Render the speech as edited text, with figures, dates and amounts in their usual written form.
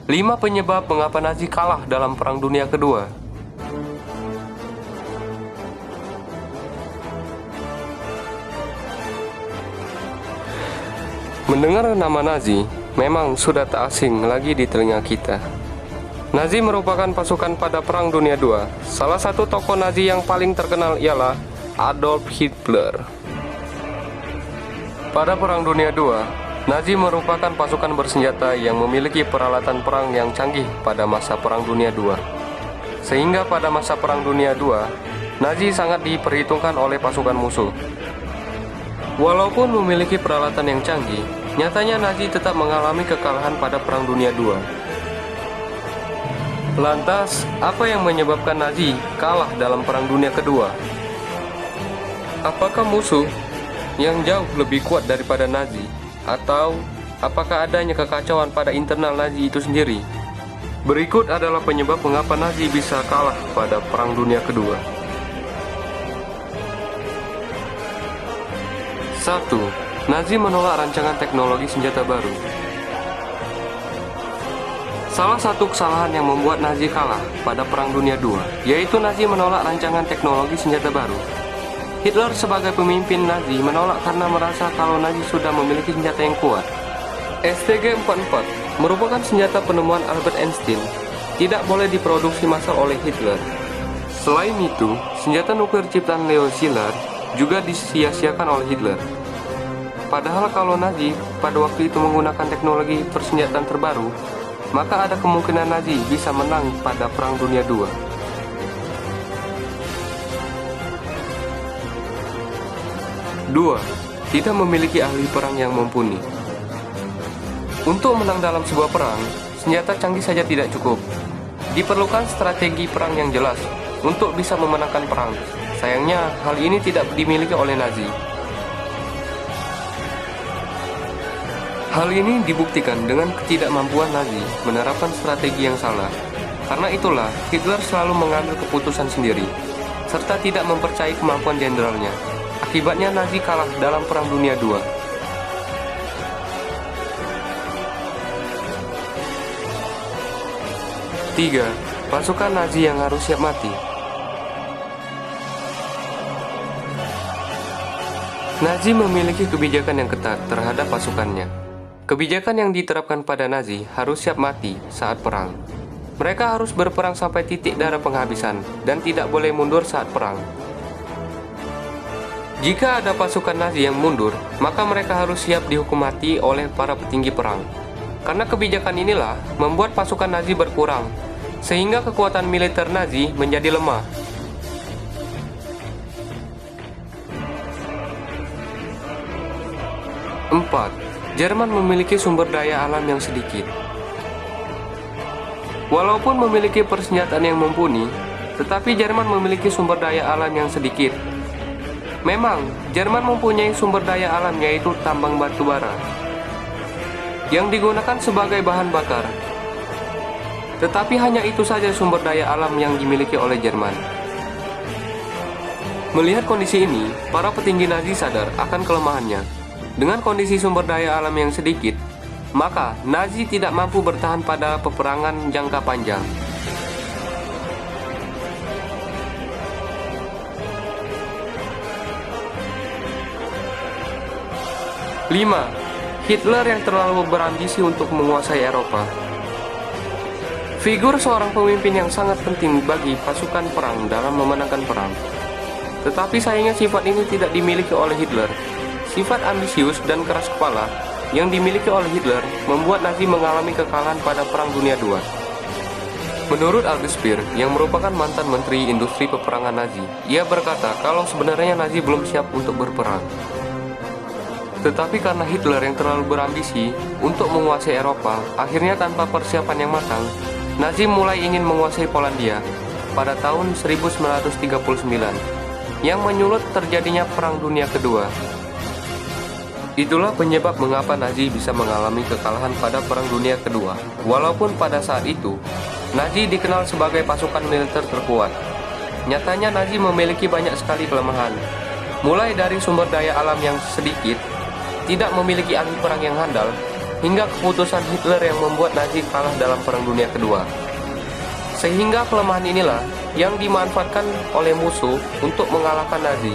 5 penyebab mengapa Nazi kalah dalam Perang Dunia Kedua. Mendengar nama Nazi memang sudah tak asing lagi di telinga kita. Nazi merupakan pasukan pada Perang Dunia II. Salah satu tokoh Nazi yang paling terkenal ialah Adolf Hitler. Pada Perang Dunia II, Nazi merupakan pasukan bersenjata yang memiliki peralatan perang yang canggih pada masa Perang Dunia II. Sehingga pada masa Perang Dunia II, Nazi sangat diperhitungkan oleh pasukan musuh. Walaupun memiliki peralatan yang canggih, nyatanya Nazi tetap mengalami kekalahan pada Perang Dunia II. Lantas, apa yang menyebabkan Nazi kalah dalam Perang Dunia Kedua? Apakah musuh yang jauh lebih kuat daripada Nazi? Atau apakah adanya kekacauan pada internal Nazi itu sendiri? Berikut adalah penyebab mengapa Nazi bisa kalah pada Perang Dunia Kedua. 1. Nazi menolak rancangan teknologi senjata baru. Salah satu kesalahan yang membuat Nazi kalah pada Perang Dunia II, yaitu Nazi menolak rancangan teknologi senjata baru. Hitler sebagai pemimpin Nazi menolak karena merasa kalau Nazi sudah memiliki senjata yang kuat. StG-44 merupakan senjata penemuan Albert Einstein, tidak boleh diproduksi massal oleh Hitler. Selain itu, senjata nuklir ciptaan Leo Szilard juga disia-siakan oleh Hitler. Padahal kalau Nazi pada waktu itu menggunakan teknologi persenjataan terbaru, maka ada kemungkinan Nazi bisa menang pada Perang Dunia II. 2. Tidak memiliki ahli perang yang mumpuni. Untuk menang dalam sebuah perang, senjata canggih saja tidak cukup. Diperlukan strategi perang yang jelas untuk bisa memenangkan perang. Sayangnya, hal ini tidak dimiliki oleh Nazi. Hal ini dibuktikan dengan ketidakmampuan Nazi menerapkan strategi yang salah. Karena itulah, Hitler selalu mengambil keputusan sendiri, serta tidak mempercayai kemampuan jenderalnya. Akibatnya Nazi kalah dalam Perang Dunia II. 3. Pasukan Nazi yang harus siap mati. Nazi memiliki kebijakan yang ketat terhadap pasukannya. Kebijakan yang diterapkan pada Nazi harus siap mati saat perang. Mereka harus berperang sampai titik darah penghabisan dan tidak boleh mundur saat perang. Jika ada pasukan Nazi yang mundur, maka mereka harus siap dihukum mati oleh para petinggi perang. Karena kebijakan inilah membuat pasukan Nazi berkurang, sehingga kekuatan militer Nazi menjadi lemah. 4. Jerman memiliki sumber daya alam yang sedikit. Walaupun memiliki persenjataan yang mumpuni, tetapi Jerman memiliki sumber daya alam yang sedikit. Memang, Jerman mempunyai sumber daya alam yaitu tambang batu bara yang digunakan sebagai bahan bakar. Tetapi hanya itu saja sumber daya alam yang dimiliki oleh Jerman. Melihat kondisi ini, para petinggi Nazi sadar akan kelemahannya. Dengan kondisi sumber daya alam yang sedikit, maka Nazi tidak mampu bertahan pada peperangan jangka panjang. Lima, Hitler yang terlalu berambisi untuk menguasai Eropa. Figur seorang pemimpin yang sangat penting bagi pasukan perang dalam memenangkan perang. Tetapi sayangnya sifat ini tidak dimiliki oleh Hitler. Sifat ambisius dan keras kepala yang dimiliki oleh Hitler membuat Nazi mengalami kekalahan pada Perang Dunia II. Menurut August Speer, yang merupakan mantan Menteri Industri Peperangan Nazi, ia berkata kalau sebenarnya Nazi belum siap untuk berperang. Tetapi karena Hitler yang terlalu berambisi untuk menguasai Eropa, akhirnya tanpa persiapan yang matang, Nazi mulai ingin menguasai Polandia pada tahun 1939, yang menyulut terjadinya Perang Dunia Kedua. Itulah penyebab mengapa Nazi bisa mengalami kekalahan pada Perang Dunia Kedua. Walaupun pada saat itu, Nazi dikenal sebagai pasukan militer terkuat. Nyatanya Nazi memiliki banyak sekali kelemahan. Mulai dari sumber daya alam yang sedikit, tidak memiliki ahli perang yang handal, hingga keputusan Hitler yang membuat Nazi kalah dalam Perang Dunia Kedua. Sehingga kelemahan inilah yang dimanfaatkan oleh musuh untuk mengalahkan Nazi.